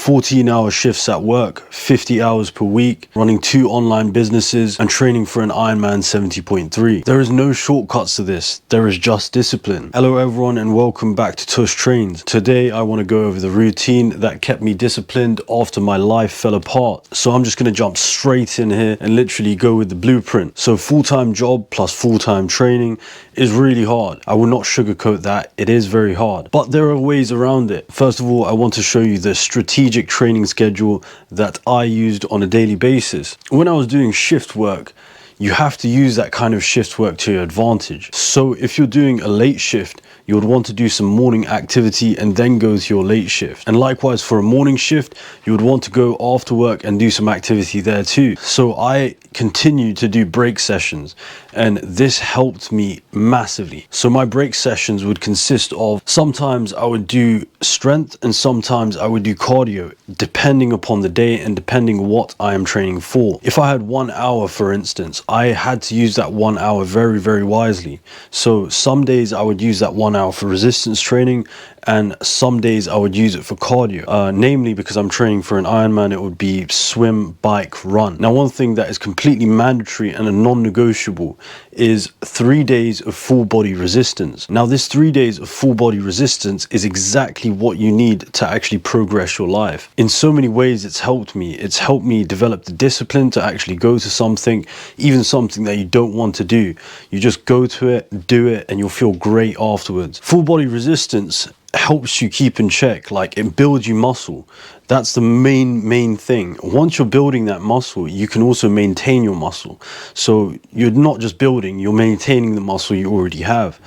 14-hour shifts at work, 50 hours per week, running 2 online businesses, and training for an Ironman 70.3. There is no shortcuts to this, there is just discipline. Hello everyone and welcome back to Tush Trains. Today I want to go over the routine that kept me disciplined after my life fell apart. So I'm just going to jump straight in here and literally go with the blueprint. So full-time job plus full-time training is really hard. I will not sugarcoat that, it is very hard. But there are ways around it. First of all, I want to show you the strategic training schedule that I used on a daily basis. When I was doing shift work, you have to use that kind of shift work to your advantage. So if you're doing a late shift, you would want to do some morning activity and then go to your late shift. And likewise for a morning shift, you would want to go after work and do some activity there too. So I continued to do break sessions and this helped me massively. So my break sessions would consist of, sometimes I would do strength and sometimes I would do cardio, depending upon the day and depending what I am training for. If I had 1 hour, for instance, I had to use that 1 hour very, very wisely. So some days I would use that 1 hour for resistance training and some days I would use it for cardio. Namely, because I'm training for an Ironman, it would be swim, bike, run. Now, one thing that is completely mandatory and a non-negotiable is 3 days of full body resistance. Now, this 3 days of full body resistance is exactly what you need to actually progress your life. In so many ways, it's helped me. It's helped me develop the discipline to actually go to something, even something that you don't want to do. You just go to it, do it, and you'll feel great afterwards. Full body resistance helps you keep in check, like it builds you muscle. That's the main thing. Once you're building that muscle, you can also maintain your muscle. So you're not just building, you're maintaining the muscle you already have.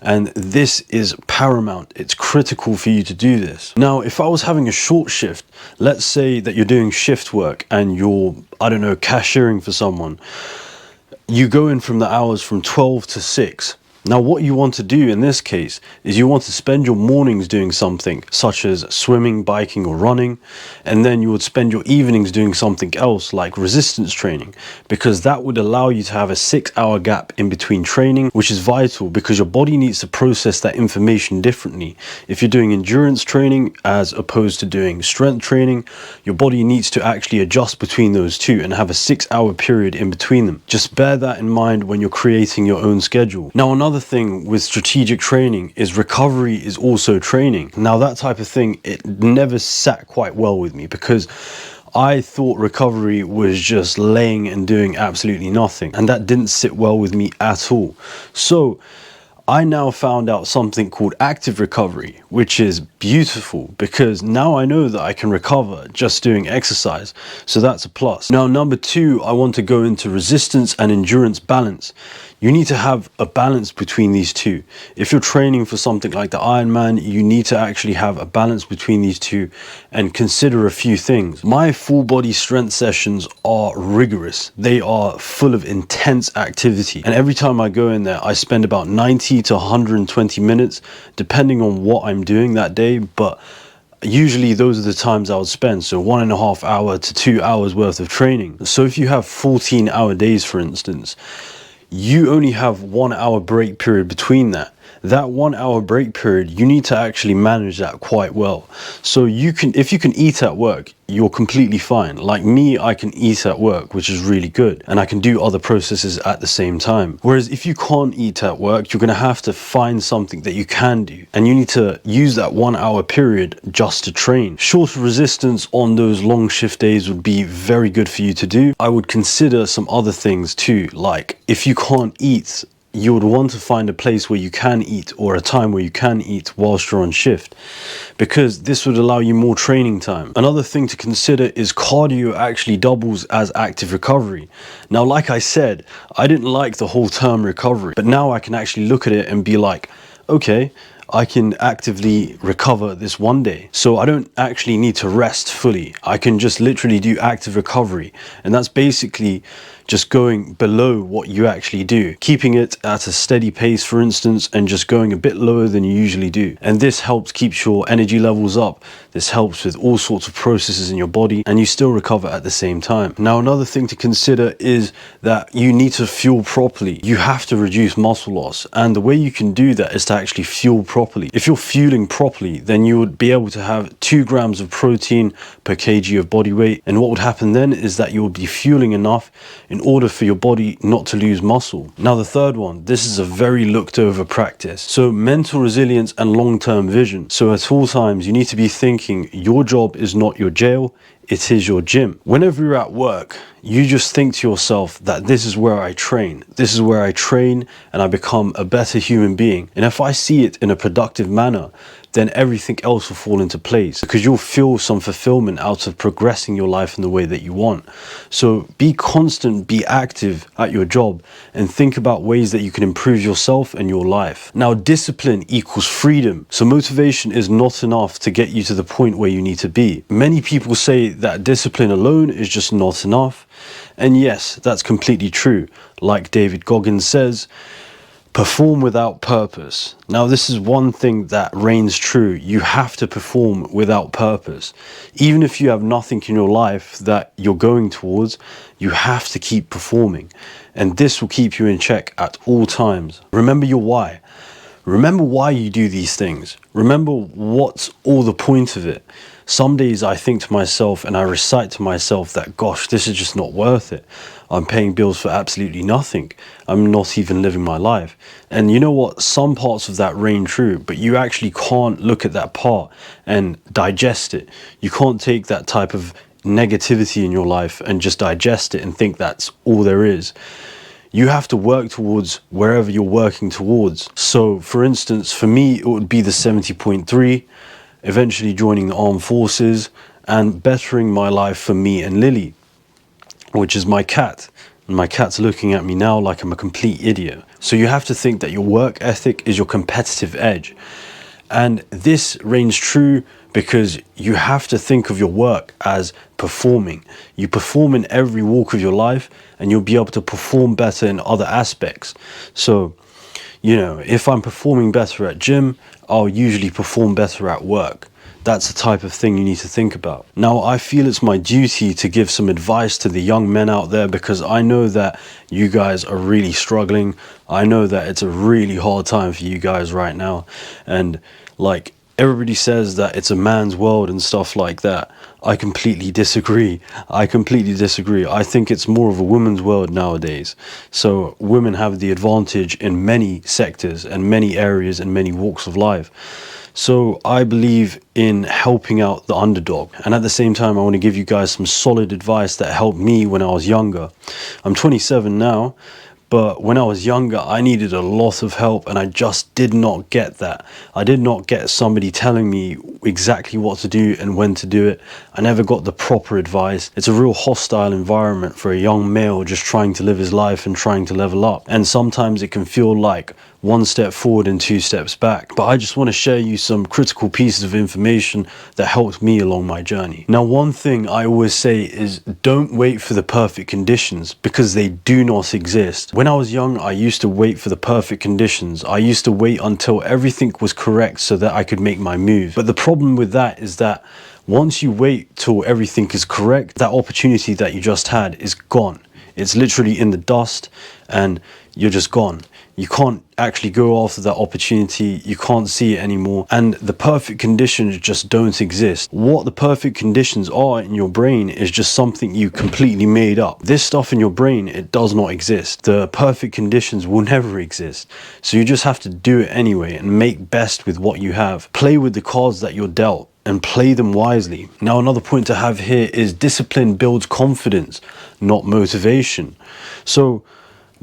And this is paramount. It's critical for you to do this. Now, if I was having a short shift, let's say that you're doing shift work and you're, I don't know, cashiering for someone. You go in from the hours from 12 to 6. Now, what you want to do in this case is you want to spend your mornings doing something such as swimming, biking or running, and then you would spend your evenings doing something else like resistance training, because that would allow you to have a 6-hour gap in between training, which is vital because your body needs to process that information differently. If you're doing endurance training as opposed to doing strength training, your body needs to actually adjust between those two and have a 6-hour period in between them. Just bear that in mind when you're creating your own schedule. Now, another thing with strategic training is recovery is also training. Now, that type of thing, it never sat quite well with me because I thought recovery was just laying and doing absolutely nothing, and that didn't sit well with me at all. So I now found out something called active recovery, which is beautiful because now I know that I can recover just doing exercise. So that's a plus. Now, number 2, I want to go into resistance and endurance balance. You need to have a balance between these two. If you're training for something like the Ironman, you need to actually have a balance between these two and consider a few things. My full body strength sessions are rigorous. They are full of intense activity. And every time I go in there, I spend about 90 to 120 minutes, depending on what I'm doing that day. But usually those are the times I would spend. So 1.5 hour to 2 hours worth of training. So if you have 14-hour days, for instance, you only have 1 hour break period between that. That 1 hour break period, you need to actually manage that quite well. So you can, if you can eat at work, you're completely fine. Like me, I can eat at work, which is really good. And I can do other processes at the same time. Whereas if you can't eat at work, you're gonna have to find something that you can do. And you need to use that 1 hour period just to train. Shorter resistance on those long shift days would be very good for you to do. I would consider some other things too. Like if you can't eat, you would want to find a place where you can eat or a time where you can eat whilst you're on shift, because this would allow you more training time. Another thing to consider is cardio actually doubles as active recovery. Now, like I said, I didn't like the whole term recovery, but now I can actually look at it and be like, okay, I can actively recover this one day. So I don't actually need to rest fully. I can just literally do active recovery. And that's basically just going below what you actually do, keeping it at a steady pace, for instance, and just going a bit lower than you usually do. And this helps keep your energy levels up. This helps with all sorts of processes in your body, and you still recover at the same time. Now, another thing to consider is that you need to fuel properly. You have to reduce muscle loss, and the way you can do that is to actually fuel properly. properly. If you're fueling properly, then you would be able to have 2 grams of protein per kg of body weight. And what would happen then is that you will be fueling enough in order for your body not to lose muscle. Now, the third one, this is a very looked over practice. So mental resilience and long-term vision. So at all times, you need to be thinking your job is not your jail, it is your gym. Whenever you're at work, you just think to yourself that this is where I train. This is where I train and I become a better human being. And if I see it in a productive manner, then everything else will fall into place because you'll feel some fulfillment out of progressing your life in the way that you want. So be constant, be active at your job and think about ways that you can improve yourself and your life. Now, discipline equals freedom. So motivation is not enough to get you to the point where you need to be. Many people say that discipline alone is just not enough. And yes, that's completely true. Like David Goggins says, perform without purpose. Now, this is one thing that reigns true. You have to perform without purpose. Even if you have nothing in your life that you're going towards, you have to keep performing. And this will keep you in check at all times. Remember your why. Remember why you do these things. Remember what's all the point of it. Some days I think to myself and I recite to myself that, gosh, this is just not worth it. I'm paying bills for absolutely nothing. I'm not even living my life. And you know what? Some parts of that reign true, but you actually can't look at that part and digest it. You can't take that type of negativity in your life and just digest it and think that's all there is. You have to work towards wherever you're working towards. So for instance, for me, it would be the 70.3, eventually joining the armed forces and bettering my life for me and Lily, which is my cat. And my cat's looking at me now like I'm a complete idiot. So you have to think that your work ethic is your competitive edge. And this reigns true because you have to think of your work as performing. You perform in every walk of your life and you'll be able to perform better in other aspects. So, you know, if I'm performing better at gym, I'll usually perform better at work. That's the type of thing you need to think about. Now, I feel it's my duty to give some advice to the young men out there because I know that you guys are really struggling. I know that it's a really hard time for you guys right now. And like everybody says that it's a man's world and stuff like that. I completely disagree. I think it's more of a woman's world nowadays. So women have the advantage in many sectors and many areas and many walks of life. So I believe in helping out the underdog. And at the same time, I want to give you guys some solid advice that helped me when I was younger. I'm 27 now, but when I was younger, I needed a lot of help and I just did not get that. I did not get somebody telling me exactly what to do and when to do it. I never got the proper advice. It's a real hostile environment for a young male just trying to live his life and trying to level up. And sometimes it can feel like 1 step forward and 2 steps back. But I just want to share you some critical pieces of information that helped me along my journey. Now, one thing I always say is don't wait for the perfect conditions because they do not exist. When I was young, I used to wait for the perfect conditions. I used to wait until everything was correct so that I could make my move. But the problem with that is that once you wait till everything is correct, that opportunity that you just had is gone. It's literally in the dust and you're just gone. You can't actually go after that opportunity. You can't see it anymore. And the perfect conditions just don't exist. What the perfect conditions are in your brain is just something you completely made up. This stuff in your brain, it does not exist. The perfect conditions will never exist. So you just have to do it anyway and make best with what you have. Play with the cards that you're dealt and play them wisely. Now, another point to have here is discipline builds confidence, not motivation. So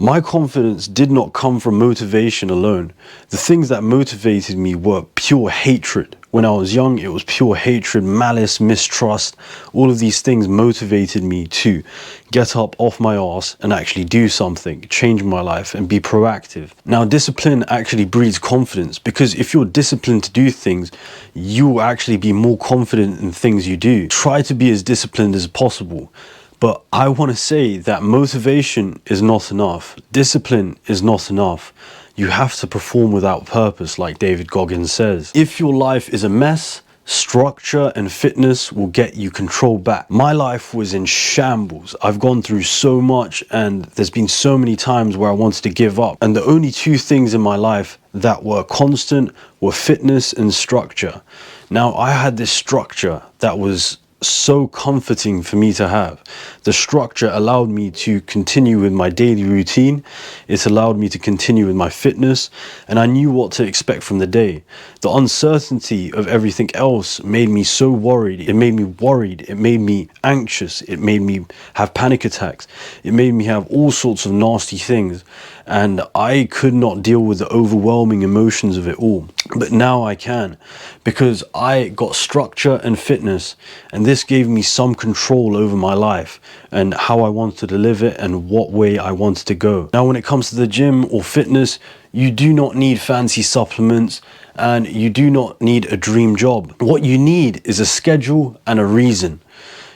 my confidence did not come from motivation alone. The things that motivated me were pure hatred. When I was young, it was pure hatred, malice, mistrust. All of these things motivated me to get up off my arse and actually do something, change my life and be proactive. Now, discipline actually breeds confidence because if you're disciplined to do things, you will actually be more confident in things you do. Try to be as disciplined as possible. But I want to say that motivation is not enough. Discipline is not enough. You have to perform without purpose, like David Goggins says. If your life is a mess, Structure and fitness will get you control back. My life was in shambles. I've gone through so much, and there's been so many times where I wanted to give up. And the only two things in my life that were constant were fitness and structure. Now, I had this structure that was so comforting for me to have. The structure allowed me to continue with my daily routine. It allowed me to continue with my fitness, and I knew what to expect from the day. The uncertainty of everything else made me so worried. It made me worried. It made me anxious. It made me have panic attacks. It made me have all sorts of nasty things, and I could not deal with the overwhelming emotions of it all. But now I can, because I got structure and fitness, and this gave me some control over my life and how I wanted to live it and what way I wanted to go. Now, when it comes to the gym or fitness, you do not need fancy supplements, and you do not need a dream job. What you need is a schedule and a reason.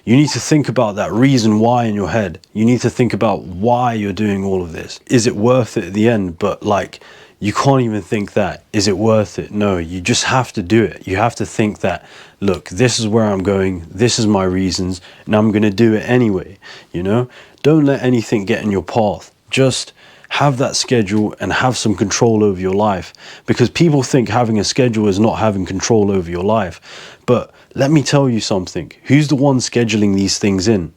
You need to think about that reason why in your head. You need to think about why you're doing all of this. Is it worth it at the end? But like, you can't even think that. Is it worth it? No, you just have to do it. You have to think that, look, this is where I'm going. This is my reasons, and I'm going to do it anyway. You know, don't let anything get in your path. Just have that schedule and have some control over your life, because people think having a schedule is not having control over your life. But let me tell you something. Who's the one scheduling these things in?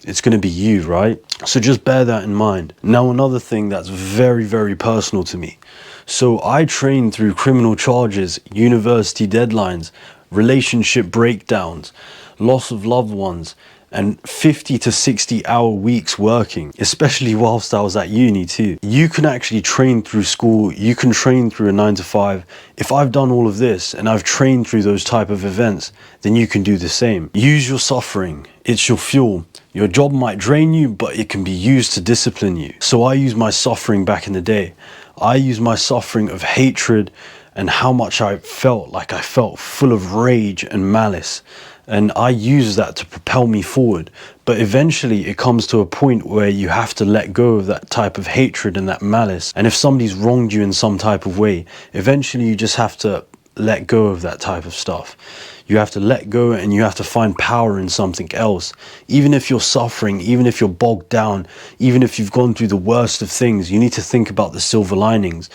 It's going to be you, right? So just bear that in mind. Now, another thing that's very, very personal to me. So I trained through criminal charges, university deadlines, relationship breakdowns, loss of loved ones, and 50 to 60 hour weeks working, especially whilst I was at uni too. You can actually train through school. You can train through a 9 to 5. If I've done all of this and I've trained through those type of events, then you can do the same. Use your suffering. It's your fuel. Your job might drain you, but it can be used to discipline you. So I used my suffering back in the day. I used my suffering of hatred and how much I felt like I felt full of rage and malice. And I use that to propel me forward. But eventually it comes to a point where you have to let go of that type of hatred and that malice. And if somebody's wronged you in some type of way, eventually you just have to let go of that type of stuff. You have to let go, and you have to find power in something else. Even if you're suffering, even if you're bogged down, even if you've gone through the worst of things, you need to think about the silver linings.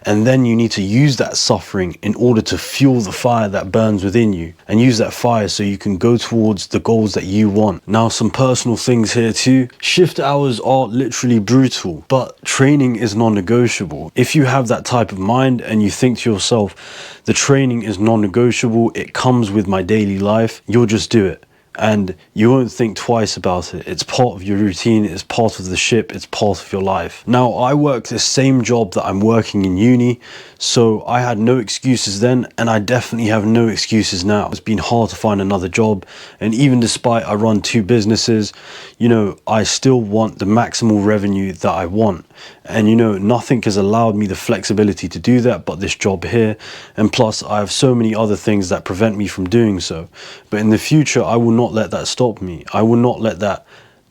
And then you need to use that suffering in order to fuel the fire that burns within you, and use that fire so you can go towards the goals that you want. Now, some personal things here too. Shift hours are literally brutal, but training is non-negotiable. If you have that type of mind and you think to yourself, the training is non-negotiable, it comes with my daily life, you'll just do it. And you won't think twice about it. It's part of your routine, it's part of the ship, it's part of your life. Now, I work the same job that I'm working in uni, so I had no excuses then, and I definitely have no excuses now. It's been hard to find another job, and even despite I run 2 businesses, you know, I still want the maximal revenue that I want. And you know, nothing has allowed me the flexibility to do that but this job here, and plus I have so many other things that prevent me from doing so. But in the future, I will not let that stop me. I will not let that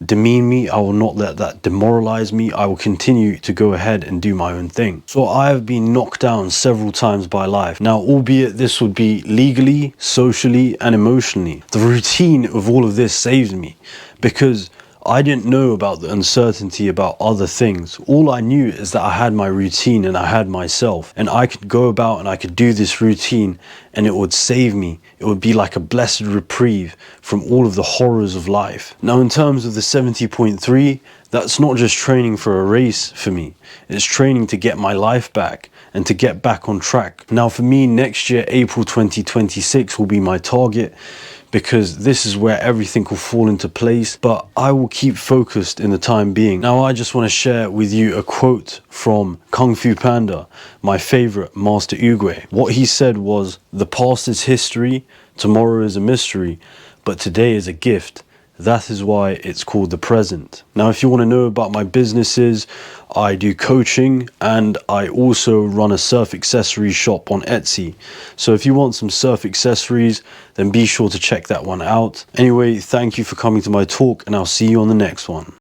demean me. I will not let that demoralize me. I will continue to go ahead and do my own thing. So I have been knocked down several times by life. Now, albeit this would be legally, socially, and emotionally, the routine of all of this saved me, because I didn't know about the uncertainty about other things. All I knew is that I had my routine and I had myself, and I could go about and I could do this routine, and it would save me. It would be like a blessed reprieve from all of the horrors of life. Now, in terms of the 70.3, that's not just training for a race for me. It's training to get my life back and to get back on track. Now, for me, next year, April 2026 will be my target, because this is where everything will fall into place, but I will keep focused in the time being. Now, I just want to share with you a quote from Kung Fu Panda, my favorite, Master Oogway. What he said was, "The past is history, tomorrow is a mystery, but today is a gift. That is why it's called the present." Now, if you want to know about my businesses, I do coaching, and I also run a surf accessories shop on Etsy. So if you want some surf accessories, then be sure to check that one out. Anyway, thank you for coming to my talk, and I'll see you on the next one.